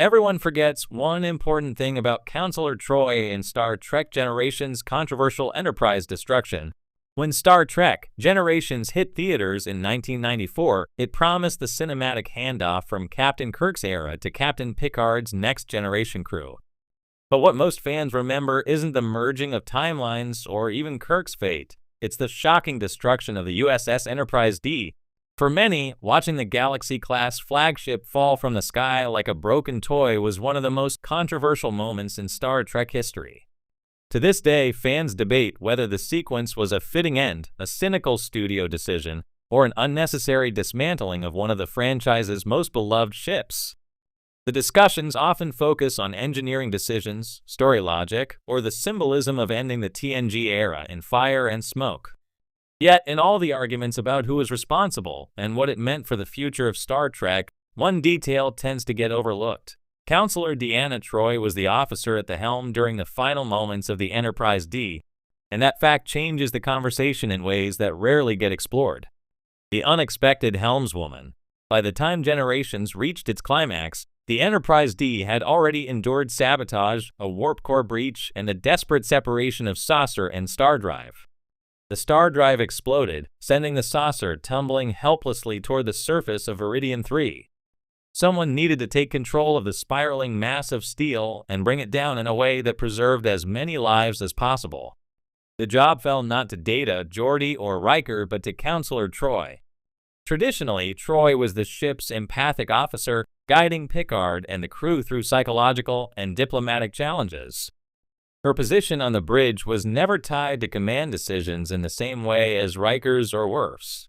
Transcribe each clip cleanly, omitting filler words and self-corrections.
Everyone forgets one important thing about Counselor Troi in Star Trek Generations' controversial Enterprise destruction. When Star Trek Generations hit theaters in 1994, it promised the cinematic handoff from Captain Kirk's era to Captain Picard's Next Generation crew. But what most fans remember isn't the merging of timelines or even Kirk's fate. It's the shocking destruction of the USS Enterprise D. For many, watching the Galaxy-class flagship fall from the sky like a broken toy was one of the most controversial moments in Star Trek history. To this day, fans debate whether the sequence was a fitting end, a cynical studio decision, or an unnecessary dismantling of one of the franchise's most beloved ships. The discussions often focus on engineering decisions, story logic, or the symbolism of ending the TNG era in fire and smoke. Yet, in all the arguments about who was responsible and what it meant for the future of Star Trek, one detail tends to get overlooked. Counselor Deanna Troi was the officer at the helm during the final moments of the Enterprise D, and that fact changes the conversation in ways that rarely get explored. The unexpected helmswoman. By the time Generations reached its climax, the Enterprise D had already endured sabotage, a warp core breach, and the desperate separation of saucer and star drive. The star drive exploded, sending the saucer tumbling helplessly toward the surface of Viridian 3. Someone needed to take control of the spiraling mass of steel and bring it down in a way that preserved as many lives as possible. The job fell not to Data, Geordi, or Riker, but to Counselor Troi. Traditionally, Troi was the ship's empathic officer, guiding Picard and the crew through psychological and diplomatic challenges. Her position on the bridge was never tied to command decisions in the same way as Riker's or Worf's.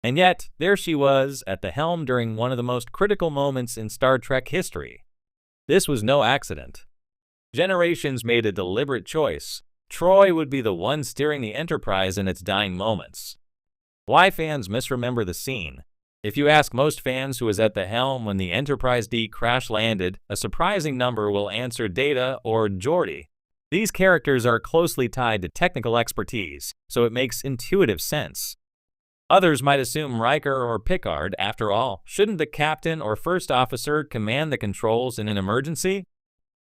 And yet, there she was, at the helm during one of the most critical moments in Star Trek history. This was no accident. Generations made a deliberate choice. Troi would be the one steering the Enterprise in its dying moments. Why fans misremember the scene? If you ask most fans who was at the helm when the Enterprise D crash-landed, a surprising number will answer Data or Geordi. These characters are closely tied to technical expertise, so it makes intuitive sense. Others might assume Riker or Picard. After all, shouldn't the captain or first officer command the controls in an emergency?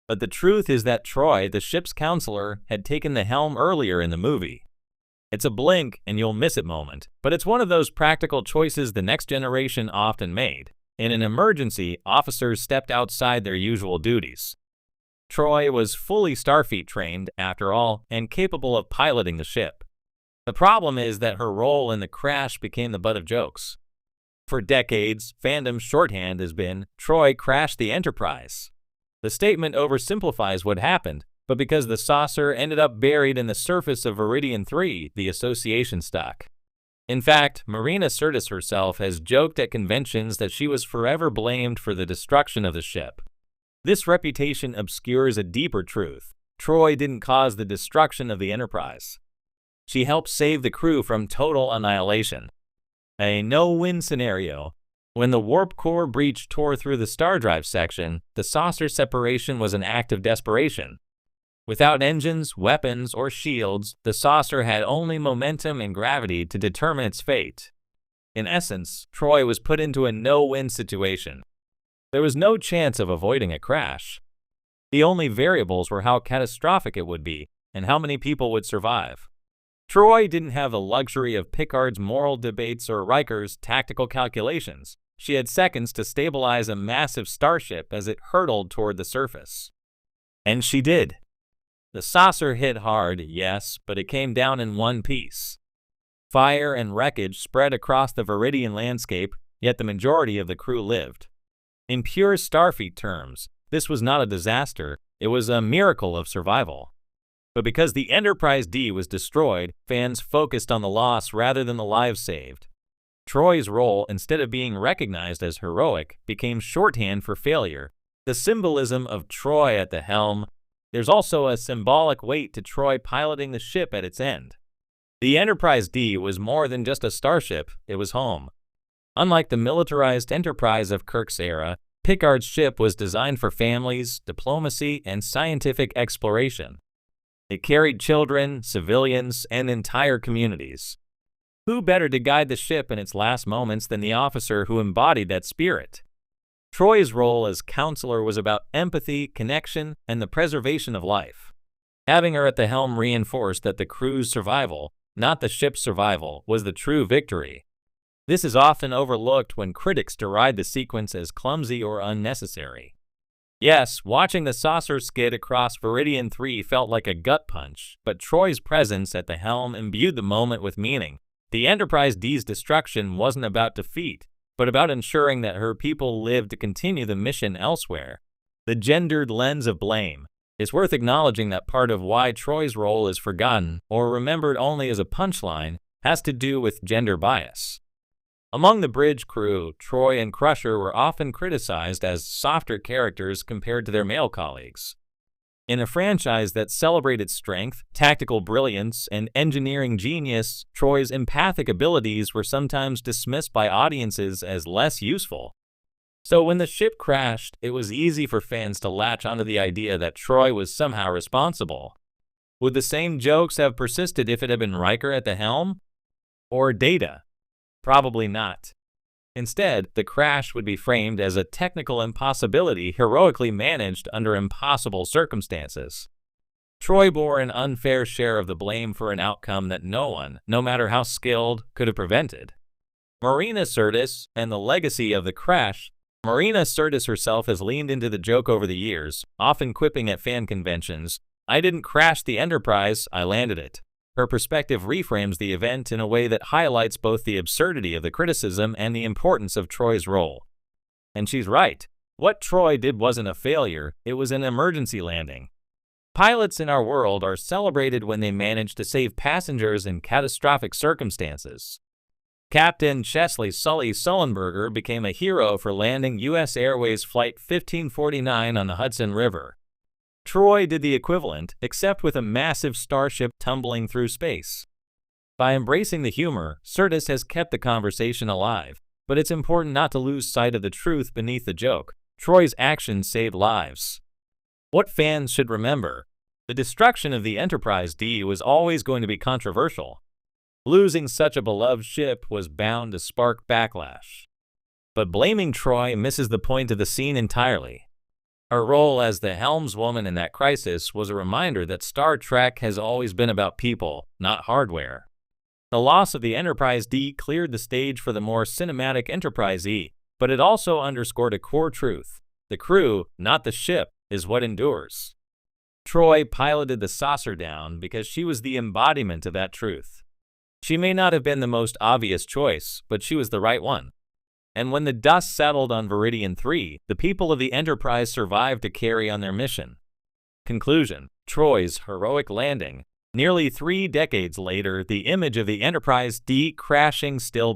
But the truth is that Troi, the ship's counselor, had taken the helm earlier in the movie. It's a blink and you'll miss it moment, but it's one of those practical choices the Next Generation often made. In an emergency, officers stepped outside their usual duties. Troi was fully Starfleet trained, after all, and capable of piloting the ship. The problem is that her role in the crash became the butt of jokes. For decades, fandom's shorthand has been, Troi crashed the Enterprise. The statement oversimplifies what happened, but because the saucer ended up buried in the surface of Viridian 3, the association stuck. In fact, Marina Sirtis herself has joked at conventions that she was forever blamed for the destruction of the ship. This reputation obscures a deeper truth. Troi didn't cause the destruction of the Enterprise. She helped save the crew from total annihilation. A no-win scenario. When the warp core breach tore through the star drive section, the saucer separation was an act of desperation. Without engines, weapons, or shields, the saucer had only momentum and gravity to determine its fate. In essence, Troi was put into a no-win situation. There was no chance of avoiding a crash. The only variables were how catastrophic it would be and how many people would survive. Troi didn't have the luxury of Picard's moral debates or Riker's tactical calculations. She had seconds to stabilize a massive starship as it hurtled toward the surface. And she did. The saucer hit hard, yes, but it came down in one piece. Fire and wreckage spread across the Viridian landscape, yet the majority of the crew lived. In pure Starfleet terms, this was not a disaster, it was a miracle of survival. But because the Enterprise D was destroyed, fans focused on the loss rather than the lives saved. Troi's role, instead of being recognized as heroic, became shorthand for failure. The symbolism of Troi at the helm. There's also a symbolic weight to Troi piloting the ship at its end. The Enterprise D was more than just a starship, it was home. Unlike the militarized Enterprise of Kirk's era, Picard's ship was designed for families, diplomacy, and scientific exploration. It carried children, civilians, and entire communities. Who better to guide the ship in its last moments than the officer who embodied that spirit? Troi's role as counselor was about empathy, connection, and the preservation of life. Having her at the helm reinforced that the crew's survival, not the ship's survival, was the true victory. This is often overlooked when critics deride the sequence as clumsy or unnecessary. Yes, watching the saucer skid across Viridian 3 felt like a gut punch, but Troi's presence at the helm imbued the moment with meaning. The Enterprise D's destruction wasn't about defeat, but about ensuring that her people lived to continue the mission elsewhere. The gendered lens of blame. It's worth acknowledging that part of why Troi's role is forgotten, or remembered only as a punchline, has to do with gender bias. Among the bridge crew, Troi and Crusher were often criticized as softer characters compared to their male colleagues. In a franchise that celebrated strength, tactical brilliance, and engineering genius, Troi's empathic abilities were sometimes dismissed by audiences as less useful. So when the ship crashed, it was easy for fans to latch onto the idea that Troi was somehow responsible. Would the same jokes have persisted if it had been Riker at the helm? Or Data? Probably not. Instead, the crash would be framed as a technical impossibility heroically managed under impossible circumstances. Troi bore an unfair share of the blame for an outcome that no one, no matter how skilled, could have prevented. Marina Sirtis and the legacy of the crash. Marina Sirtis herself has leaned into the joke over the years, often quipping at fan conventions, "I didn't crash the Enterprise, I landed it." Her perspective reframes the event in a way that highlights both the absurdity of the criticism and the importance of Troi's role. And she's right. What Troi did wasn't a failure, it was an emergency landing. Pilots in our world are celebrated when they manage to save passengers in catastrophic circumstances. Captain Chesley Sully Sullenberger became a hero for landing U.S. Airways Flight 1549 on the Hudson River. Troi did the equivalent, except with a massive starship tumbling through space. By embracing the humor, Sirtis has kept the conversation alive, but it's important not to lose sight of the truth beneath the joke. Troi's actions saved lives. What fans should remember: the destruction of the Enterprise D was always going to be controversial. Losing such a beloved ship was bound to spark backlash. But blaming Troi misses the point of the scene entirely. Her role as the helmswoman in that crisis was a reminder that Star Trek has always been about people, not hardware. The loss of the Enterprise D cleared the stage for the more cinematic Enterprise E, but it also underscored a core truth: the crew, not the ship, is what endures. Troi piloted the saucer down because she was the embodiment of that truth. She may not have been the most obvious choice, but she was the right one. And when the dust settled on Viridian 3, the people of the Enterprise survived to carry on their mission. Conclusion: Troi's heroic landing. Nearly 3 decades later, the image of the Enterprise D crashing still